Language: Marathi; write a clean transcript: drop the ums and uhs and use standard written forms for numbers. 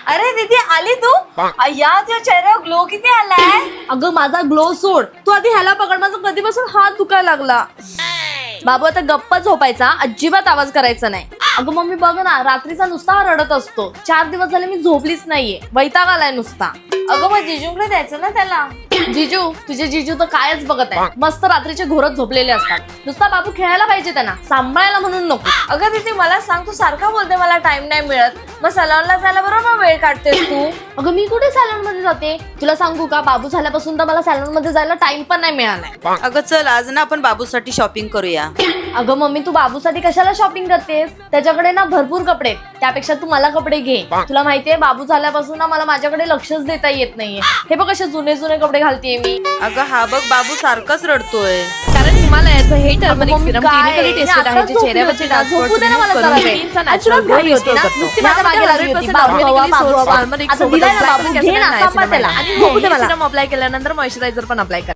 अरे दीदी आली तू? अय्या तुझ्या चेहऱ्यावर ग्लो किती आलाय. अगं माझा ग्लो सोड, तू आधी ह्याला पकड. माझा कधीपासून हात दुखायला लागला. बाबू आता गप्प झोपायचा, अजिबात आवाज करायचा नाही. अगं मम्मी बघ ना, रात्रीचा नुसता हा रडत असतो. 4 दिवस झाले मी झोपलीच नाहीये. वैताग आलाय नुसता. अगं मग जिजूंकडे द्यायचं ना त्याला. जिजू, तुझे जिजू तर कायच बघत आहे. मस्त रात्रीचे घोरत झोपलेले असतात. नुसता बाबू खेळायला पाहिजे त्यांना, सांभाळायला म्हणून नको. अगं दीदी मला सांग, तू सारखा बोलते मला टाइम नाही मिळत, मग सलॉनला जायला बरोबर वेळ काढतेस तू. अगं मी कुठे सॅलून मध्ये जाते? तुला सांगू का, बाबू झाल्यापासून तर मला सॅलून मध्ये जायला टाइम पण नाही मिळालाय. अगं चल आज ना आपण बाबूसाठी शॉपिंग करूया. अगं मम्मी, तू बाबूसाठी कशाला शॉपिंग करतेस? त्याच्याकडे ना भरपूर कपडे. त्यापेक्षा तू मला कपडे घे. तुला माहितीये बाबू झाल्यापासून ना मला माझ्याकडे लक्षच देता येत नाहीये. हे बघ कसे जुने जुने कपडे घालतेय मी. अगं हा बघ बाबू सारखाच रडतोय. कारण हिमालयाचं हे टर्मरिक मम्मी, सिरम काय? क्लिनिकली मी टेस्टेड आता आहे, जे झोपली चेहऱ्यावरचे होती ना, डार्क झोपू स्पॉट्स दे ना मला रिमूव्ह जरा करून वेळ. स्किनचा आज नॅचरल तुला ग्लो घाई होती ना, रिस्टोर नुसती करतो. माझ्या मागे लागली होती. बाबू हवा, बाबू हवा. आता दिलाय ना बाबू, घे ना, सांभाळ त्याला. आणि झोपू दे मला. सिरम अप्लाय केल्यानंतर मॉइश्चरायझर पण अप्लाय कर.